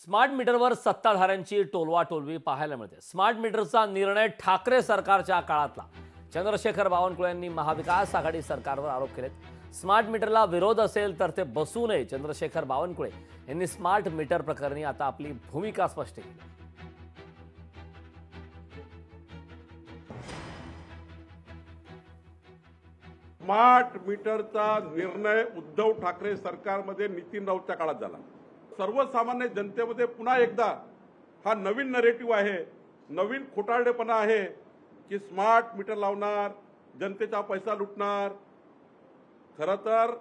Smart मीटरवर सत्ताधाऱ्यांची टोलवाटोलवी पाहायला मिळते। स्मार्ट मीटरचा निर्णय ठाकरे सरकारच्या काळातला। चंद्रशेखर बावनकुळे यांनी महाविकास आघाडी सरकारवर आरोप केलेत। स्मार्ट मीटरला विरोध असेल तर ते बसू नये। चंद्रशेखर बावनकुळे यांनी स्मार्ट मीटर प्रकरणी आता आपली भूमिका स्पष्ट केली। स्मार्ट मीटरचा निर्णय उद्धव ठाकरे सरकारमध्ये नितीन राऊतच्या काळात झाला। सर्वसामान्य जनतेमध्ये पुन्हा एकदा हा नवीन नरेटिव्ह आहे, नवीन खोटारडेपणा आहे की स्मार्ट मीटर लावणार, जनतेचा पैसा लुटणार। खरं तर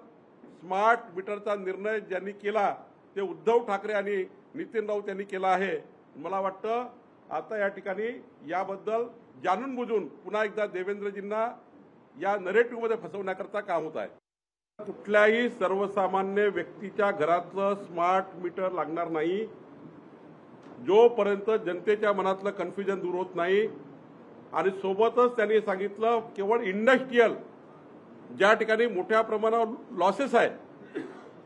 स्मार्ट मीटरचा निर्णय ज्यांनी केला ते उद्धव ठाकरे आणि नितीन राऊत यांनी केला आहे। मला वाटतं आता या ठिकाणी याबद्दल जाणून बुजून पुन्हा एकदा देवेंद्रजींना या नरेटिव्हमध्ये फसवण्याकरता काम होत आहे। कुठल्याही सर्वसामान्य व्यक्तीच्या घरातलं स्मार्ट मीटर लागणार नाही जोपर्यंत जनतेच्या मनातलं कन्फ्युजन दूर होत नाही। आणि सोबतच त्यांनी सांगितलं केवळ इंडस्ट्रियल ज्या ठिकाणी मोठ्या प्रमाणावर लॉसेस आहे,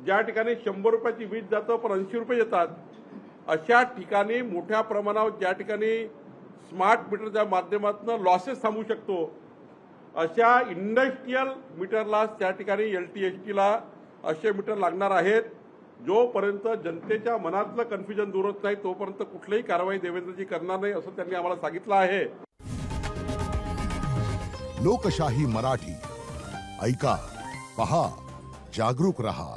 ज्या ठिकाणी 100 रुपयाची वीज जातं पण 80 रुपये येतात, अशा ठिकाणी मोठ्या प्रमाणावर ज्या ठिकाणी स्मार्ट मीटरच्या माध्यमातून लॉसेस थांबू शकतो अशा इंडस्ट्रियल मीटरला त्या ठिकाणी LTHTला असे मीटर लागणार आहेत। जोपर्यंत जनतेच्या मनातलं कन्फ्युजन दूर होत नाही तोपर्यंत कुठलीही कारवाई देवेंद्रजी करणार नाही असं त्यांनी आम्हाला सांगितलं आहे। लोकशाही मराठी ऐका, पहा, जागरूक रहा।